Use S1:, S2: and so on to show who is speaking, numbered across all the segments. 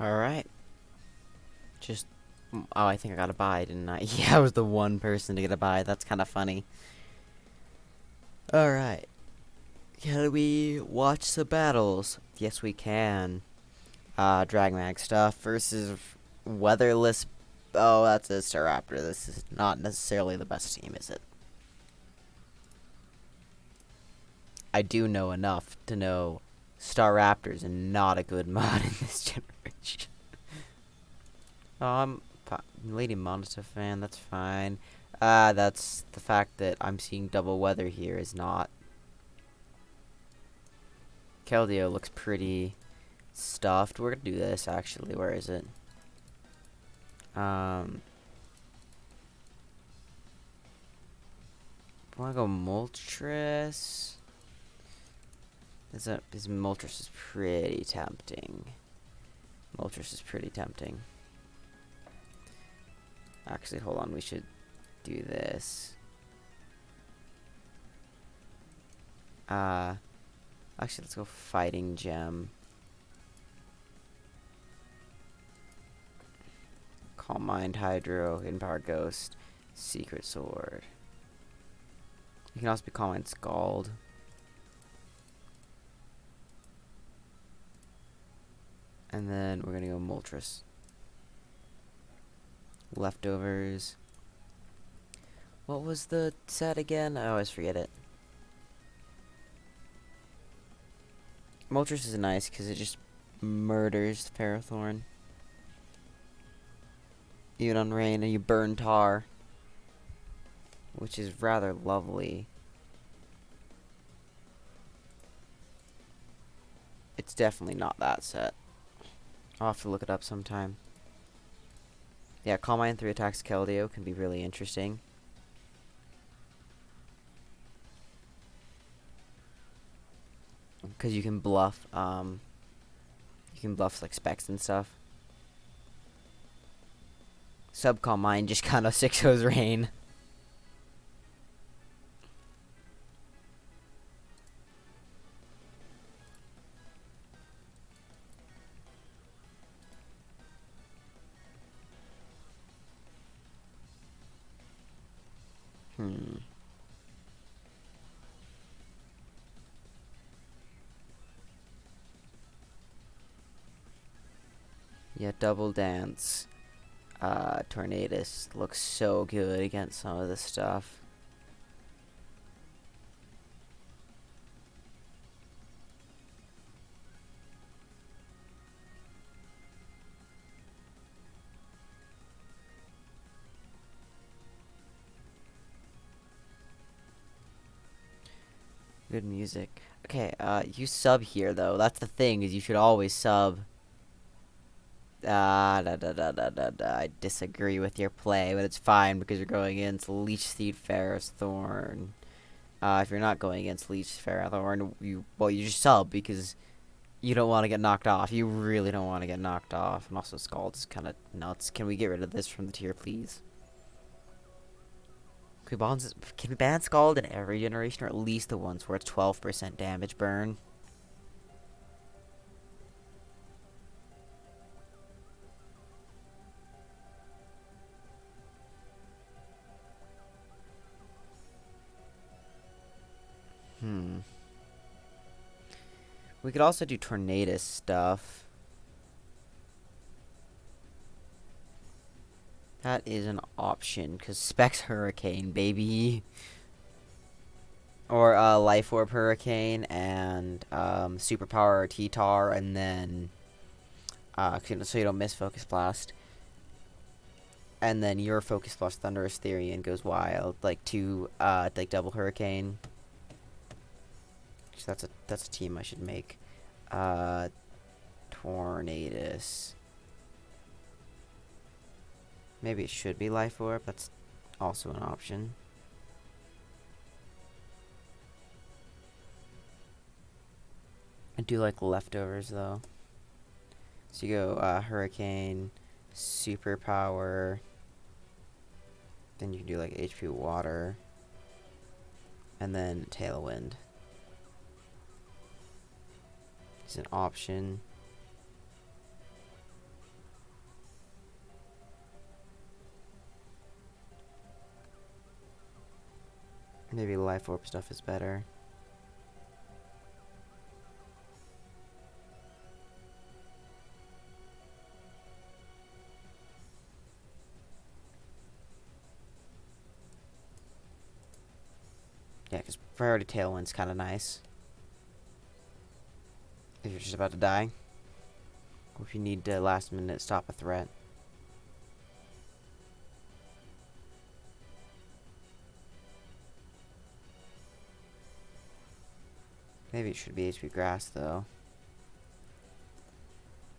S1: Alright. Just. Oh, I think I got a buy, didn't I? Yeah, I was the one person to get a buy. That's kind of funny. Alright. Can we watch the battles? Yes, we can. Dragmag stuff versus weatherless. Oh, that's a Staraptor. This is not necessarily the best team, is it? I do know enough to know Staraptor's not a good mod in this generation. I'm Lady Monster fan, that's fine. That's the fact that I'm seeing double weather here is not. Keldeo looks pretty stuffed. We're gonna do this actually. Where is it? I wanna go Moltres. His Moltres is pretty tempting. Moltres is pretty tempting. Actually, hold on. We should do this. Actually, let's go Fighting Gem. Calm Mind, Hydro, Hidden Power Ghost, Secret Sword. You can also be Calm Mind Scald. And then we're gonna go Moltres. Leftovers. What was the set again? I always forget it. Moltres is nice because it just murders Ferrothorn. Even on rain, and you burn tar, which is rather lovely. It's definitely not that set. I'll have to look it up sometime. Yeah, Calm Mind 3 attacks Keldeo can be really interesting. Because you can bluff, like specs and stuff. Sub Calm Mind just kind of 6-0's rain. Yeah, Double Dance. Tornadus looks so good against some of this stuff. Good music. Okay, you sub here though. That's the thing, is you should always sub. I disagree with your play, but it's fine because you're going against Leech Seed Ferris Thorn. If you're not going against Leech Ferris Thorn, you just sub because you don't want to get knocked off. You really don't want to get knocked off. And also Scald's kind of nuts. Can we get rid of this from the tier, please? Can we ban Scald in every generation, or at least the ones where it's 12% damage burn? We could also do Tornadus stuff. That is an option, because Specs Hurricane, baby. Or Life Orb Hurricane and Superpower T-Tar, and then so you don't miss Focus Blast. And then your Focus Blast Thunderous Therian goes wild, like double Hurricane. So that's a team I should make. Tornadus. Maybe it should be Life Orb. That's also an option. I do like leftovers though. So you go Hurricane, Superpower. Then you can do like HP Water. And then Tailwind. It's an option. Maybe life orb stuff is better. Yeah, because priority tailwind's kind of nice. If you're just about to die. Or if you need to last minute stop a threat. Maybe it should be HP grass though.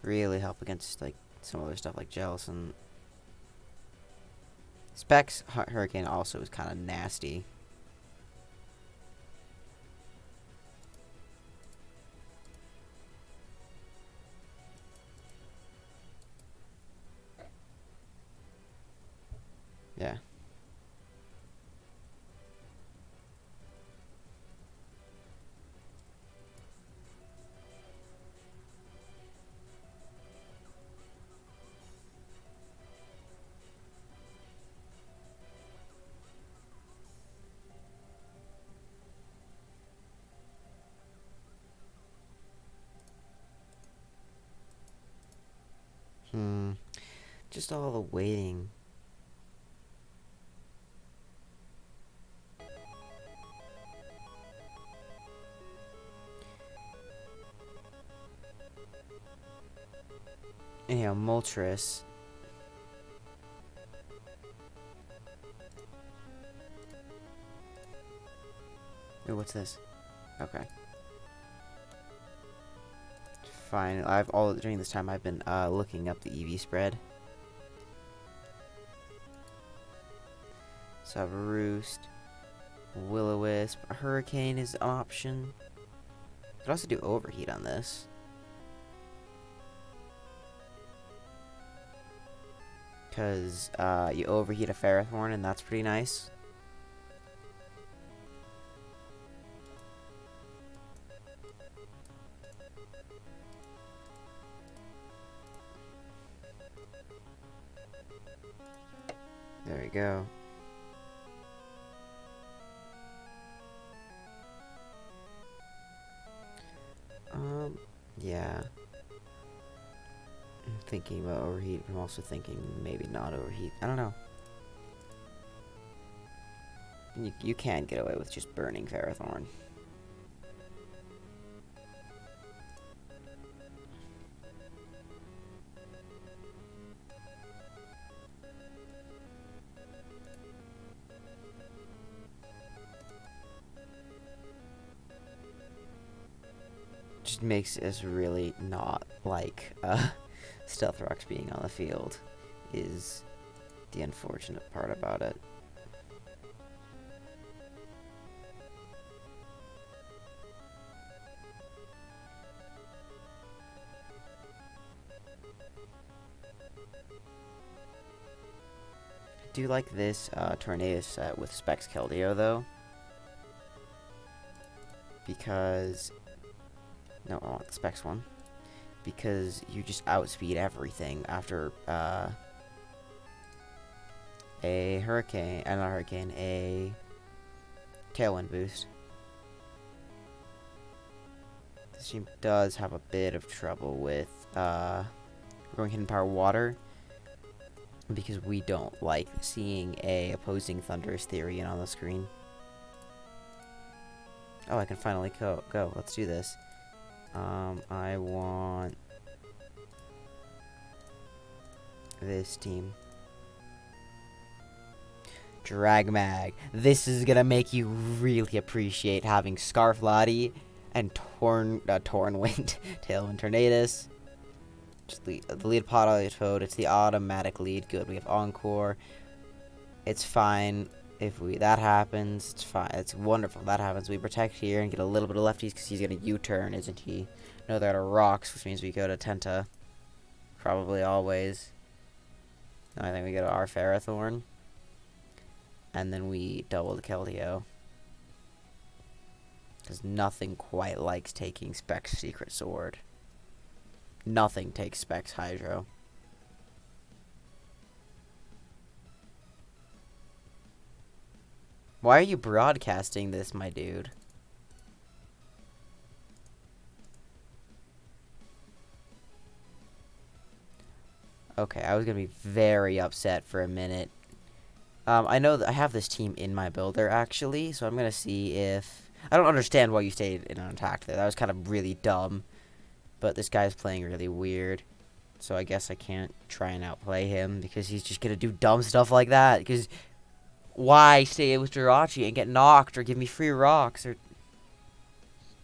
S1: Really help against like some other stuff like gels and Specs Hurricane also is kind of nasty. Yeah. Just all the waiting. Anyhow, Moltres. Ooh, what's this? Okay. Fine. During this time I've been looking up the EV spread. So I have Roost, Will-O-Wisp, Hurricane is an option. Could also do Overheat on this. Because you overheat a Ferrothorn and that's pretty nice. There we go. Yeah. I'm thinking about overheat, but I'm also thinking maybe not overheat. I don't know. You can get away with just burning Ferrothorn. Just makes us really not like Stealth Rocks being on the field is the unfortunate part about it. I do like this Tornado set with Specs Keldeo though, because no, I want the Specs one. Because you just outspeed everything after a Hurricane, not a Hurricane, a Tailwind boost. This team does have a bit of trouble with going Hidden Power Water, because we don't like seeing a opposing Thunderous Therian on the screen. Oh, I can finally go. Let's do this. I want this team. Dragmag. This is gonna make you really appreciate having Scarf Lottie and Torn Wind, Tailwind Tornadus. Just the lead pot Toad. It's the automatic lead. Good. We have Encore. It's fine. If that happens, it's fine. It's wonderful. That happens. We protect here and get a little bit of lefties because he's gonna U-turn, isn't he? No, they're out of rocks, which means we go to Tenta. Probably always. I think we go to our Ferrothorn. And then we double the Keldeo. Because nothing quite likes taking Specs Secret Sword. Nothing takes Specs Hydro. Why are you broadcasting this, my dude? Okay, I was gonna be very upset for a minute. I know that I have this team in my builder, actually, so I'm gonna see if... I don't understand why you stayed in unattacked there. That was kind of really dumb. But this guy's playing really weird. So I guess I can't try and outplay him, because he's just gonna do dumb stuff like that. Because why stay with Jirachi and get knocked, or give me free rocks, or...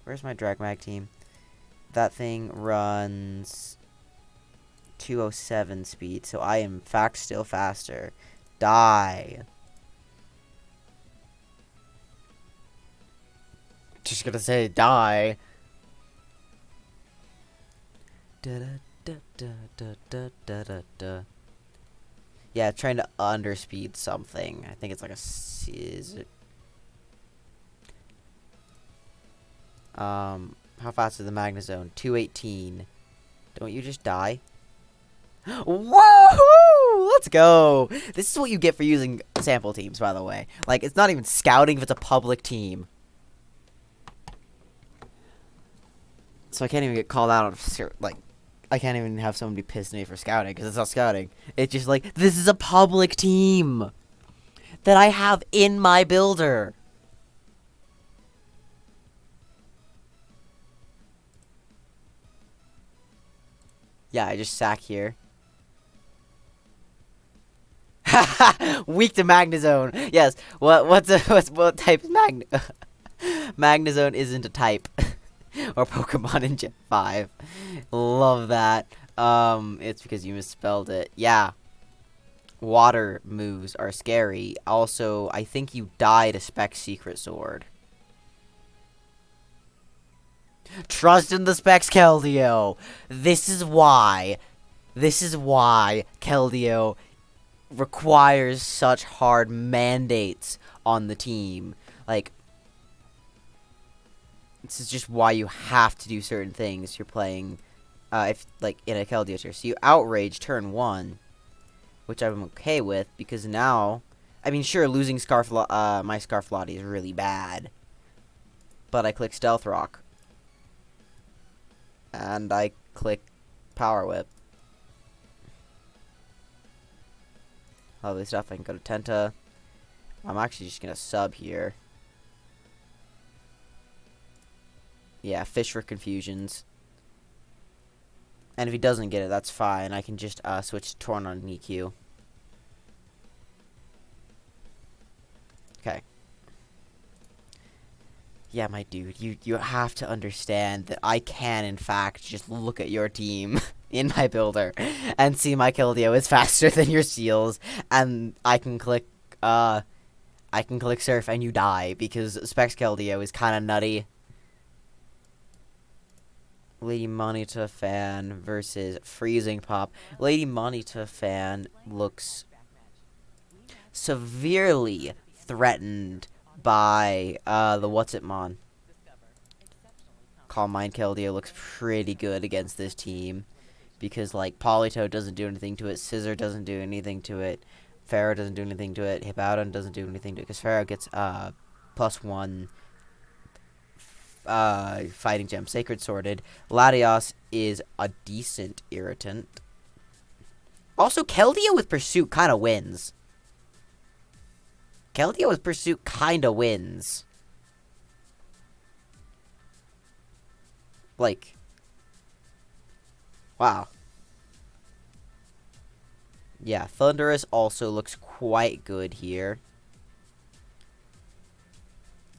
S1: Where's my drag mag team? That thing runs 207 speed, so I am in fact still faster. Die. Just gonna say die. Yeah, trying to underspeed something. I think it's like a how fast is the Magnezone? 218. Don't you just die? Whoa! Let's go! This is what you get for using sample teams, by the way. Like, it's not even scouting if it's a public team. So I can't even get called out on, like, I can't even have somebody piss me for scouting, because it's not scouting. It's just like, this is a public team that I have in my builder. Yeah, I just sack here. Weak to Magnezone. Yes. What type is Magnezone isn't a type. Or Pokemon in Gen 5. Love that. It's because you misspelled it. Yeah. Water moves are scary. Also, I think you die to Spec Secret Sword. Trust in the Specs, Keldeo. This is why Keldeo requires such hard mandates on the team. Like, this is just why you have to do certain things. You're playing, if like in a Keldeo tier. So you outrage turn 1, which I'm okay with, because now, I mean, sure, losing my Scarflottie is really bad, but I click Stealth Rock, and I click Power Whip. Lovely stuff. I can go to Tenta. I'm actually just gonna sub here. Yeah, fish for confusions. And if he doesn't get it, that's fine. I can just switch to Torn on EQ. Okay. Yeah, my dude, you have to understand that I can, in fact, just look at your team in my builder and see my Keldeo is faster than your Seals, and I can click Surf and you die, because Specs Keldeo is kind of nutty. Lady Monita Fan versus Freezing Pop. Lady Monita Fan looks severely threatened by the What's-It-Mon. Calm Mind Keldeo looks pretty good against this team, because like Politoed doesn't do anything to it, Scissor doesn't do anything to it, Pharaoh doesn't do anything to it, Hippowdon doesn't do anything to it, because Pharaoh gets +1 fighting gem. Sacred Sorted. Latios is a decent irritant. Also, Keldeo with Pursuit kind of wins. Keldeo with Pursuit kind of wins. Like, wow. Yeah, Thundurus also looks quite good here.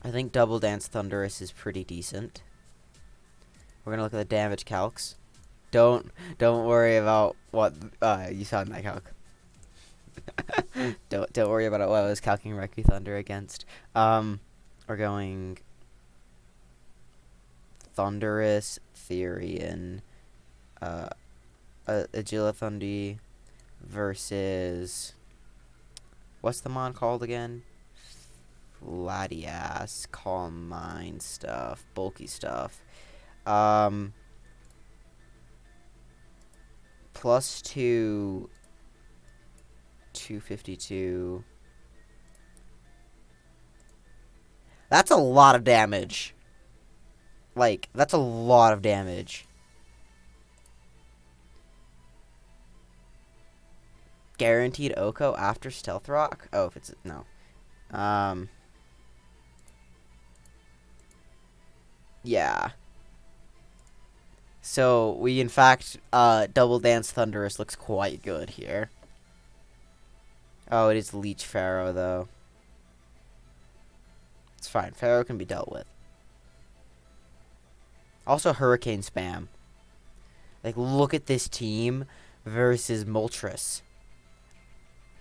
S1: I think Double Dance Thundurus is pretty decent. We're gonna look at the damage calcs. Don't worry about what you saw in that calc. don't worry about what I was calculating Raikou Thunder against. We're going Thundurus, Therian, Agilithundi versus, what's the mon called again? Latias, Calm Mind stuff, bulky stuff. +2, 252. That's a lot of damage. Like, that's a lot of damage. Guaranteed Oko after Stealth Rock? Oh, if it's... No. Yeah. So, we in fact, Double Dance Thunderous looks quite good here. Oh, it is Leech Pharaoh, though. It's fine. Pharaoh can be dealt with. Also, Hurricane Spam. Like, look at this team versus Moltres.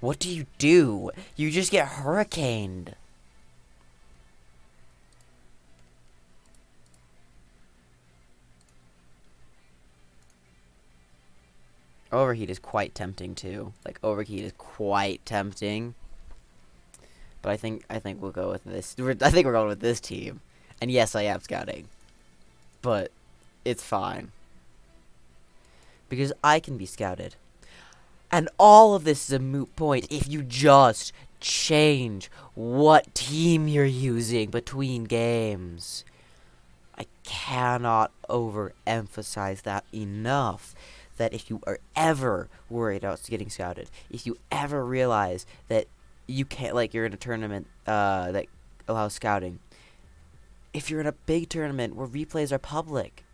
S1: What do? You just get hurricaned. Overheat is quite tempting too. Like, Overheat is quite tempting. But I think we'll go with this. I think we're going with this team. And yes, I am scouting. But it's fine. Because I can be scouted. And all of this is a moot point if you just change what team you're using between games. I cannot overemphasize that enough. That if you are ever worried about getting scouted, if you ever realize that you can't, like, you're in a tournament that allows scouting, if you're in a big tournament where replays are public,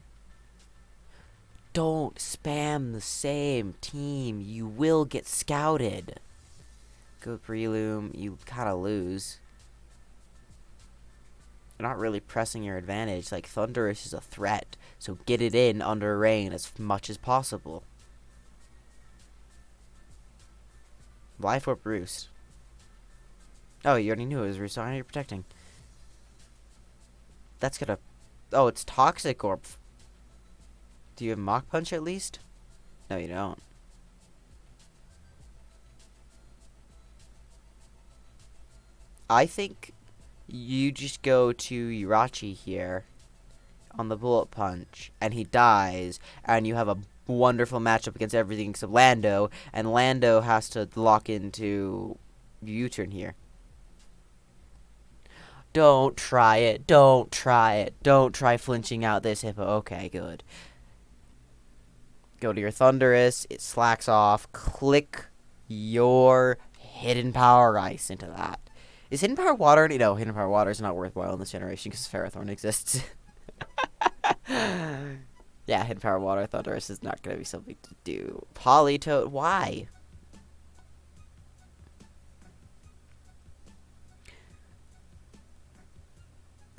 S1: don't spam the same team. You will get scouted. Go Breloom, you kind of lose. You're not really pressing your advantage. Like, Thunderous is a threat, so get it in under rain as much as possible. Life Orb Roost. Oh, you already knew it was Roost. How are you protecting? That's gonna... Oh, it's Toxic Orb. Do you have Mach Punch at least? No, you don't. I think you just go to Urachi here on the Bullet Punch, and he dies, and you have a wonderful matchup against everything except Lando, and Lando has to lock into U-turn here. Don't try it. Don't try it. Don't try flinching out this Hippo. Okay, good. Go to your Thunderous. It slacks off. Click your Hidden Power Ice into that. Is Hidden Power Water? No, Hidden Power Water is not worthwhile in this generation because Ferrothorn exists. Yeah, Hidden Power Water Thunderous is not going to be something to do. Politoed, why?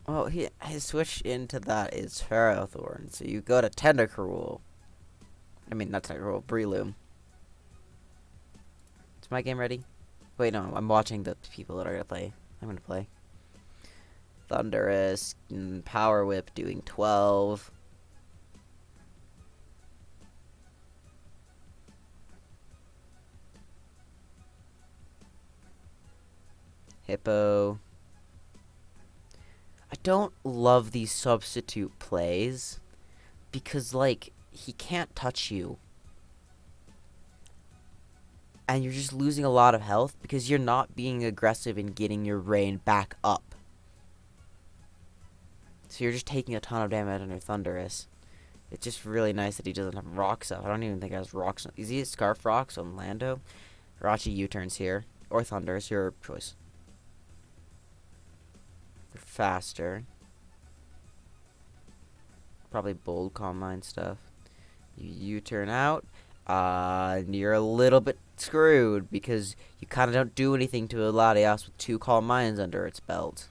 S1: Well, his switch into that is Ferrothorn, so you go to Tentacruel. I mean, not Tentacruel, Breloom. Is my game ready? Wait, no, I'm watching the people that are going to play. I'm going to play. Thunderous, Power Whip doing 12. Hippo. I don't love these substitute plays because, like, he can't touch you. And you're just losing a lot of health because you're not being aggressive in getting your rain back up. So you're just taking a ton of damage on your Thunderous. It's just really nice that he doesn't have rocks up. I don't even think he has rocks. Is he a Scarf Rocks on Lando? Rachi U-turns here. Or Thunderous, your choice. Faster. Probably bold Calm Mind stuff. You U-turn out. You're a little bit screwed because you kind of don't do anything to a Latias with 2 Calm Minds under its belt.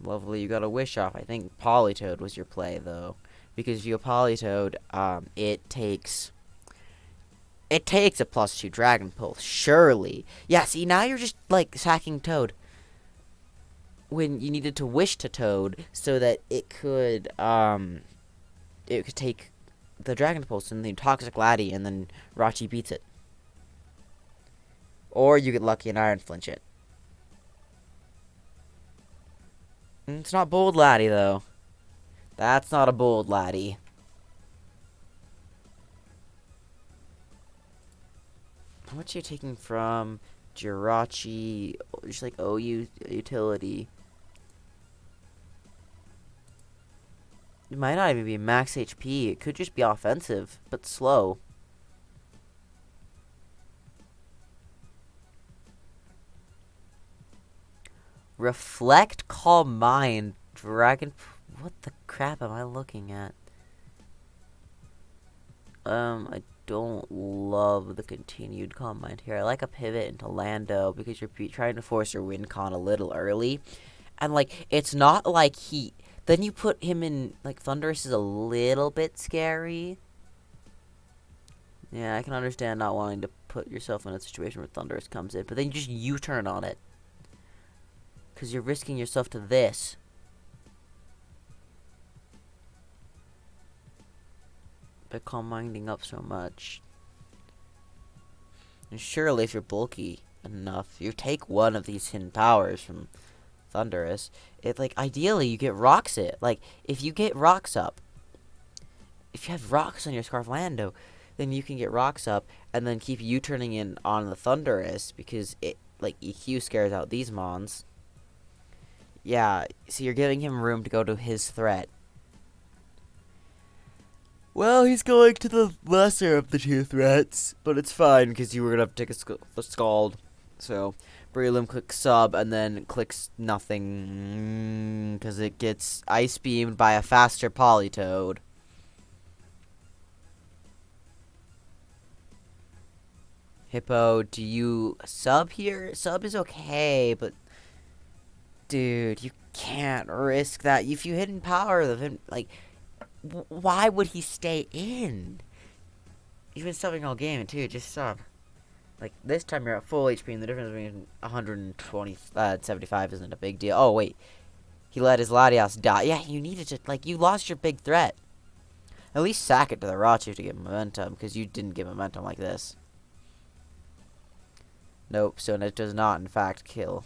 S1: Lovely, you got a Wish off. I think Politoed was your play, though. Because if you go Politoed, it takes a +2 Dragon Pulse, surely. Yeah, see, now you're just, like, sacking Toad. When you needed to Wish to Toad so that it could take the Dragon Pulse and then Toxic Laddie and then Rachi beats it. Or you get lucky and Iron Flinch it. It's not Bold Laddie, though. That's not a Bold Laddie. How much are you taking from Jirachi, just like OU utility. It might not even be max HP. It could just be offensive, but slow. Reflect, Calm Mind, Dragon... What the crap am I looking at? I don't love the continued Calm Mind here. I like a pivot into Lando because you're trying to force your win con a little early. And, like, it's not like he... Then you put him in, like, Thunderous is a little bit scary. Yeah, I can understand not wanting to put yourself in a situation where Thunderous comes in. But then you just U-turn on it. Because you're risking yourself to this. By calm minding up so much. And surely if you're bulky enough, you take one of these hidden powers from Thunderous. It, like, ideally you get Rocks it. Like, if you get Rocks up, if you have Rocks on your Scarf Lando, then you can get Rocks up and then keep U-turning in on the Thunderous because it, like, EQ scares out these mons. Yeah, so you're giving him room to go to his threat. Well, he's going to the lesser of the two threats, but it's fine because you were going to take a Scald. So, Breloom clicks sub and then clicks nothing because it gets Ice Beamed by a faster Politoed. Hippo, do you sub here? Sub is okay, but... Dude, you can't risk that. If you hidden power the like, why would he stay in? You've been subbing all game too. Just sub. Like this time you're at full HP, and the difference between 120, 75 isn't a big deal. Oh wait, he let his Latias die. Yeah, you needed to, like, you lost your big threat. At least sack it to the Rachu to get momentum, because you didn't get momentum like this. Nope. So it does not in fact kill.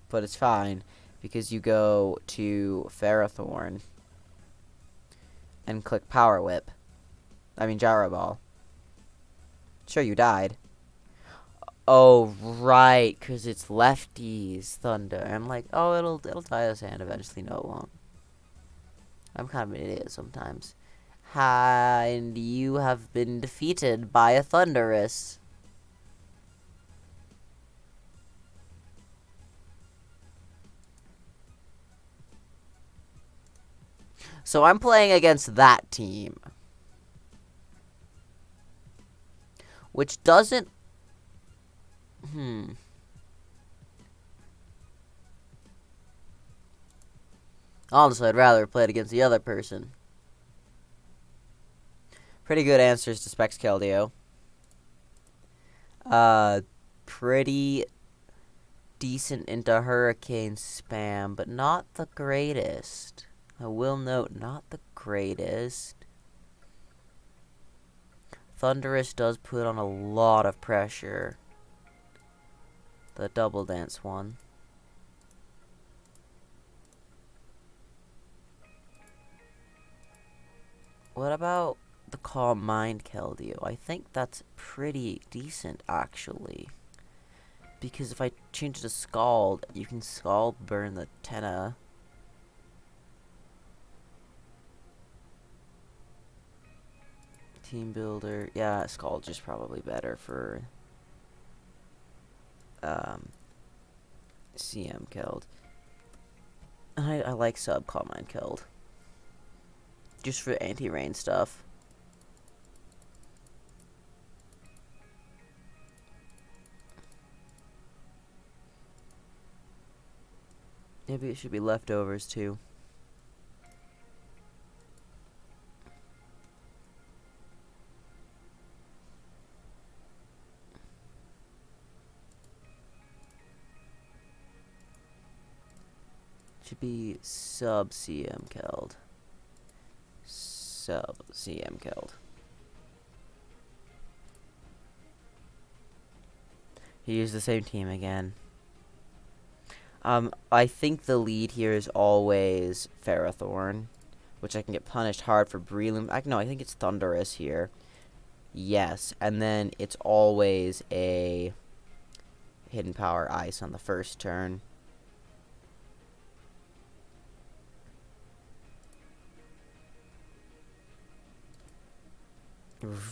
S1: But it's fine, because you go to Ferrothorn and click Power Whip. I mean Gyro Ball. Sure, you died. Oh, right, because it's lefties Thunder. I'm like, oh, it'll tie his hand eventually. No, it won't. I'm kind of an idiot sometimes. And you have been defeated by a Thunderous. So I'm playing against that team. Which doesn't... Honestly, I'd rather play it against the other person. Pretty good answers to Specs Keldeo. Pretty decent into Hurricane spam, but not the greatest. I will note, not the greatest. Thunderous does put on a lot of pressure. The Double Dance one. What about the Calm Mind Keldeo? I think that's pretty decent, actually. Because if I change it to Scald, you can Scald burn the Tenna. Team Builder. Yeah, Scald just probably better for CM Killed. I like sub Calm Mind Killed. Just for anti-rain stuff. Maybe it should be leftovers too. Should be sub CM Killed. Sub CM Killed. He used the same team again. I think the lead here is always Ferrothorn, which I can get punished hard for Breloom. No, I think it's Thunderous here. Yes, and then it's always a hidden power ice on the first turn.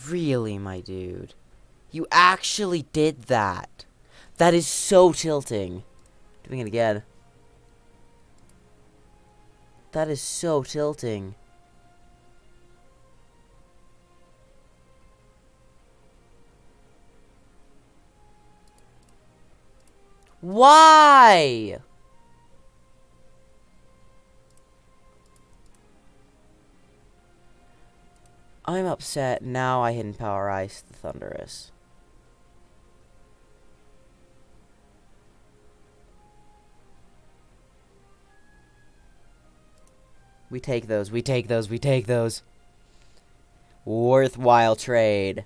S1: Really, my dude? You actually did that. That is so tilting. Doing it again. That is so tilting. Why? I'm upset. Now I hidden power ice the Thunderous. We take those. We take those. We take those. Worthwhile trade.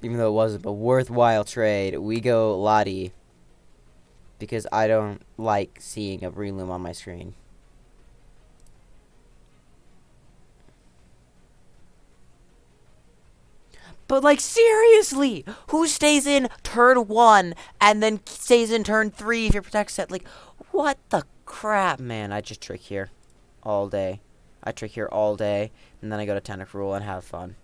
S1: Even though it wasn't, but worthwhile trade. We go Lottie. Because I don't like seeing a Breloom on my screen. But, like, seriously! Who stays in turn 1 and then stays in turn 3 if your protect set? Like, what the crap, man? I just trick here all day. I trick here all day, and then I go to Tentacruel and have fun.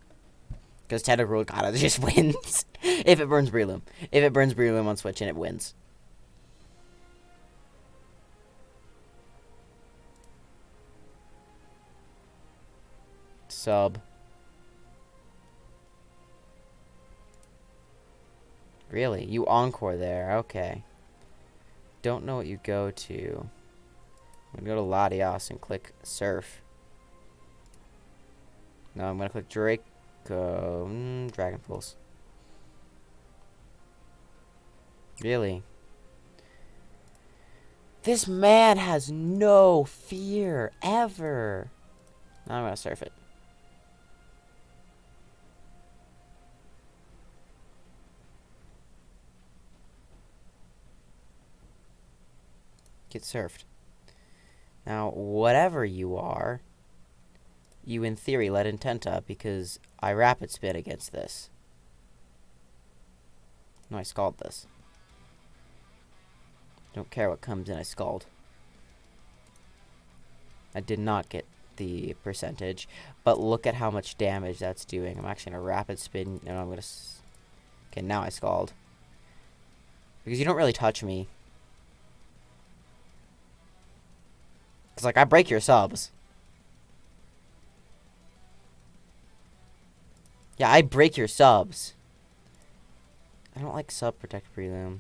S1: Because Tentacruel kind of just wins. If it burns Breloom. If it burns Breloom on Switch and it wins. Sub. Really? You Encore there. Okay. Don't know what you go to. I'm going to go to Latios and click Surf. No, I'm going to click Draco. Dragon Pulse. Really? This man has no fear ever. Now I'm going to Surf it. Get surfed. Now, whatever you are, you in theory let Intenta because I rapid spin against this. No, I scald this. Don't care what comes in, I scald. I did not get the percentage, but look at how much damage that's doing. I'm actually going to rapid spin, and I'm going to... Okay, now I scald. Because you don't really touch me. It's like, I break your subs. Yeah, I break your subs. I don't like sub protect Breloom.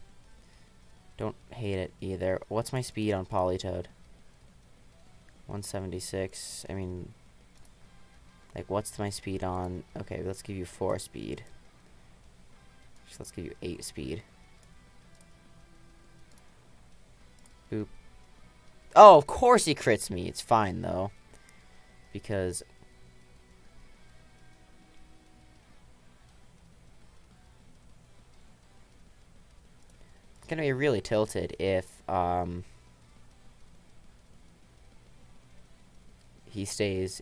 S1: Don't hate it either. What's my speed on Politoed? 176. I mean, like, what's my speed on... Okay, let's give you 4 speed. So let's give you 8 speed. Boop. Oh, of course he crits me. It's fine, though. Because... it's gonna be really tilted if, he stays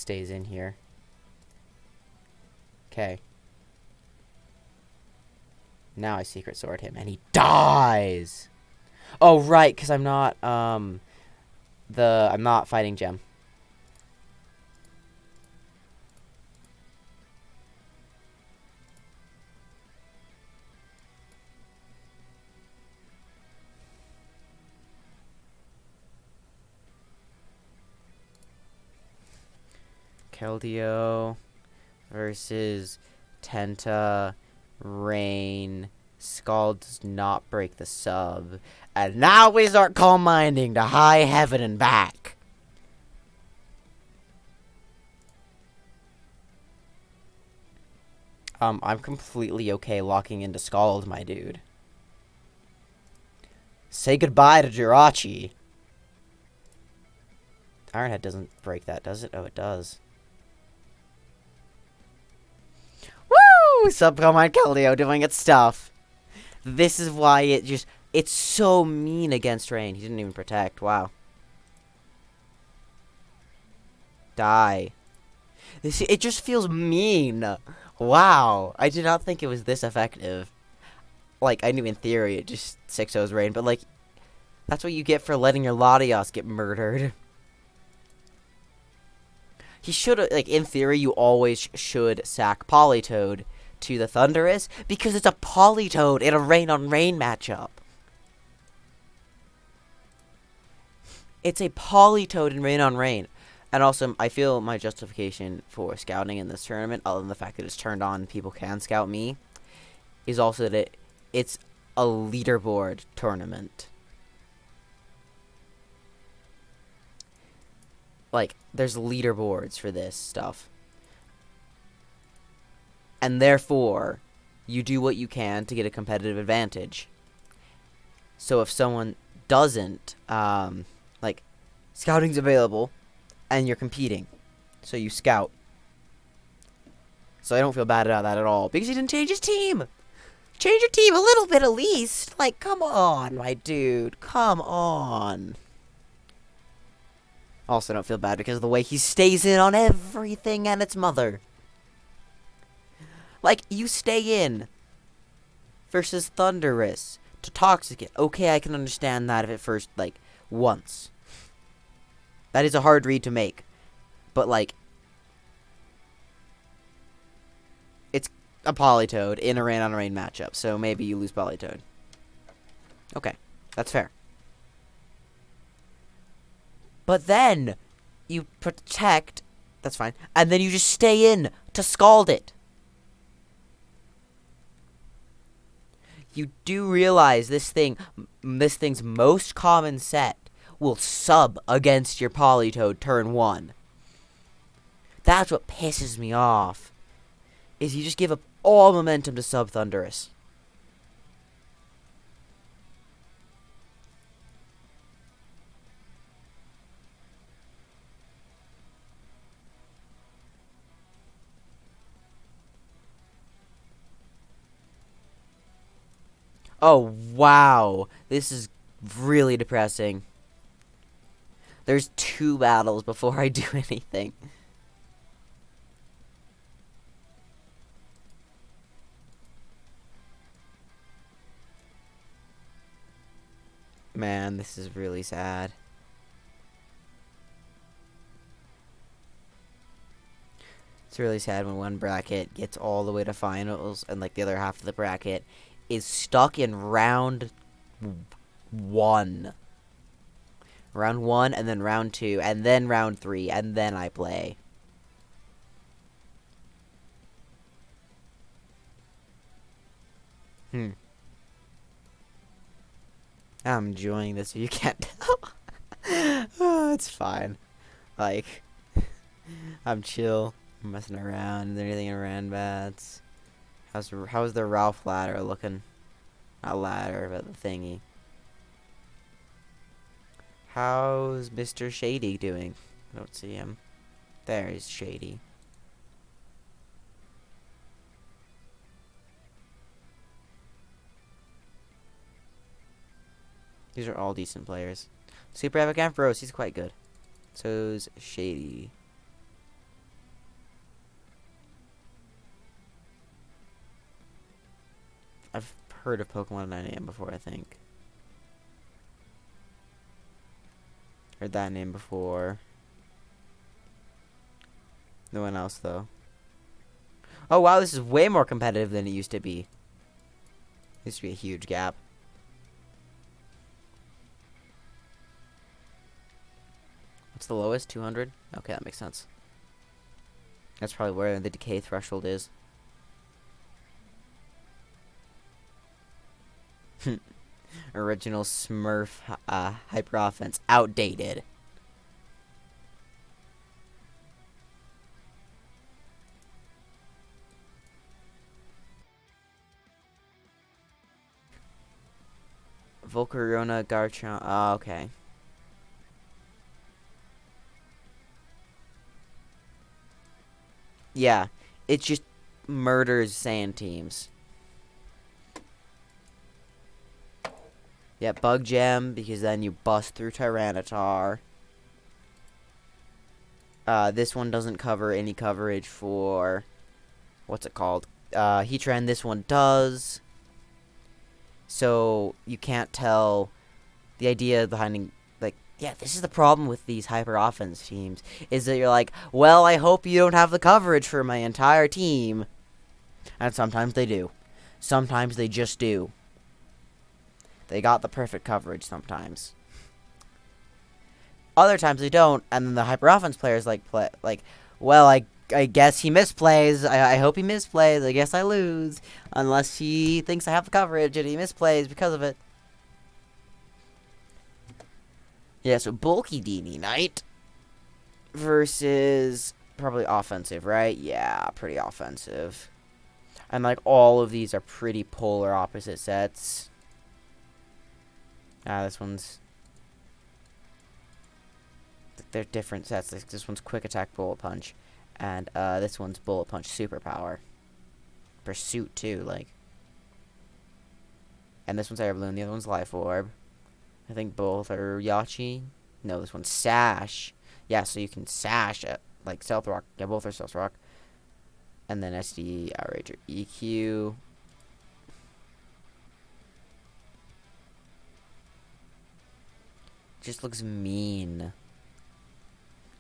S1: in here. Okay. Now I Secret Sword him, and he dies! Oh, right, because I'm not, I'm not fighting Gem. Keldeo versus Tenta, Rain. Scald does not break the sub. And now we start Calm Minding to high heaven and back. I'm completely okay locking into Scald, my dude. Say goodbye to Jirachi. Ironhead doesn't break that, does it? Oh, it does. Woo! Subcomine Keldeo doing its stuff. This is why it's so mean against Rain. He didn't even protect. Wow. Die. It just feels mean. Wow. I did not think it was this effective. Like, I knew in theory it just 6-0's rain, but, like, that's what you get for letting your Latios get murdered. He should have, like, in theory, you always should sack Politoed to the Thunderous, because it's a Politoed in a rain-on-rain matchup. It's a Politoed in rain-on-rain. And also, I feel my justification for scouting in this tournament, other than the fact that it's turned on and people can scout me, is also that it's a leaderboard tournament. Like, there's leaderboards for this stuff. And therefore, you do what you can to get a competitive advantage. So if someone doesn't, like, scouting's available, and you're competing. So you scout. So I don't feel bad about that at all, because he didn't change his team! Change your team a little bit at least! Like, come on, my dude. Come on. Also, don't feel bad because of the way he stays in on everything and its mother. Like, you stay in versus Thunderous to Toxicate. Okay, I can understand that if it first, like, once. That is a hard read to make. But, like, it's a Politoed in a rain-on-rain matchup, so maybe you lose Politoed. Okay, that's fair. But then, you protect, that's fine, and then you just stay in to scald it. You do realize this thing's most common set will sub against your Politoed turn 1. That's what pisses me off, is you just give up all momentum to sub Thunderous. Oh, wow. This is really depressing. There's 2 battles before I do anything. Man, this is really sad. It's really sad when one bracket gets all the way to finals and, like, the other half of the bracket is stuck in round 1. Round 1, and then round 2, and then round 3, and then I play. I'm enjoying this, if you can't tell. Oh, it's fine. Like, I'm chill. I'm messing around. Is there anything in Ranbats? How's the Ralph ladder looking? Not ladder, but the thingy. How's Mr. Shady doing? I don't see him. There, he's Shady. These are all decent players. Super Epic Ampharos, he's quite good. So's Shady. I've heard of Pokemon 9 AM before, I think. Heard that name before. No one else, though. Oh, wow, this is way more competitive than it used to be. Used to be a huge gap. What's the lowest? 200? Okay, that makes sense. That's probably where the decay threshold is. Original Smurf hyper offense. Outdated. Volcarona Garchomp. Oh, okay. Yeah, it just murders sand teams. Yeah, Bug Gem, because then you bust through Tyranitar. This one doesn't cover any coverage for... What's it called? Heatran, this one does. So you can't tell the idea behind, like, yeah, this is the problem with these hyper offense teams, is that you're like, well, I hope you don't have the coverage for my entire team. And sometimes they do. Sometimes they just do. They got the perfect coverage sometimes. Other times they don't, and then the hyper offense players well, I guess he misplays. I hope he misplays. I guess I lose. Unless he thinks I have the coverage and he misplays because of it. Yeah, so bulky DD Knight versus probably offensive, right? Yeah, pretty offensive. And like all of these are pretty polar opposite sets. This one's... They're different sets. This one's quick attack bullet punch. And this one's bullet punch superpower. Pursuit too, like. And this one's air balloon, the other one's life orb. I think both are Yachi. No, this one's sash. Yeah, so you can sash at like stealth rock. Yeah, both are stealth rock. And then SD, outrager, EQ. Just looks mean.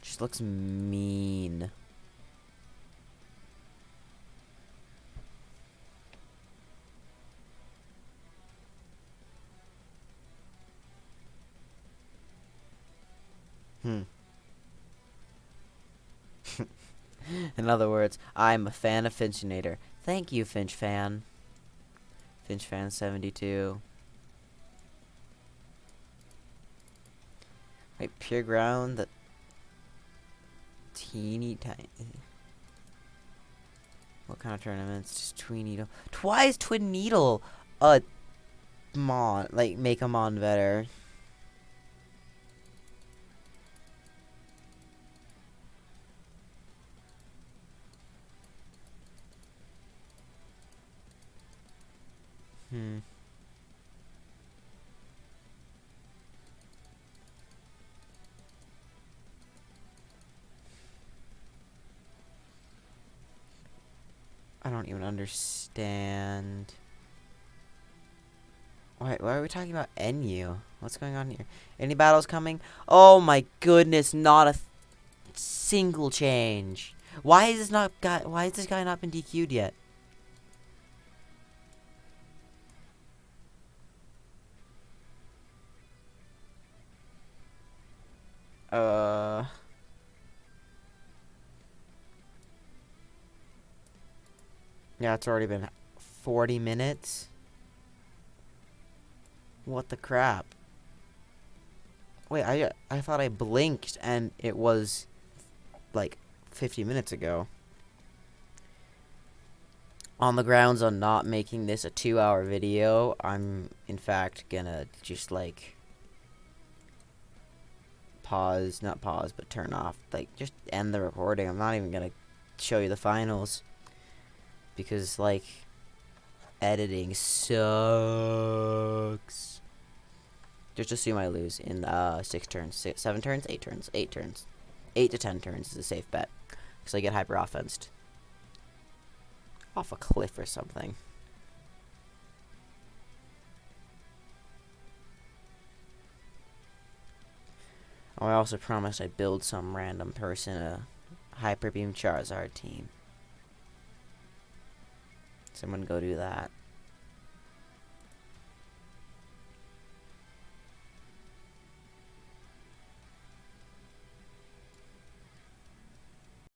S1: Just looks mean. In other words, I'm a fan of Finchinator. Thank you, Finch fan. Finch fan 72. Wait, pure ground, that teeny tiny. What kind of tournaments? Just twin needle. Why is twin needle a mon? Like, make a mon better. I don't even understand. Why are we talking about NU? What's going on here? Any battles coming? Oh my goodness, not a single change. Why is this guy not been DQ'd yet? Yeah, it's already been 40 minutes. What the crap? Wait, I thought I blinked and it was like 50 minutes ago. On the grounds on not making this a 2-hour video, I'm in fact gonna just like not pause, but turn off, like just end the recording. I'm not even gonna show you the finals because like editing sucks. Just assume I lose in 6 turns, 7 turns, 8 turns, 8 turns. 8 to 10 turns is a safe bet because I get hyper offensed off a cliff or something. Oh, I also promised I'd build some random person a Hyper Beam Charizard team. Someone go do that.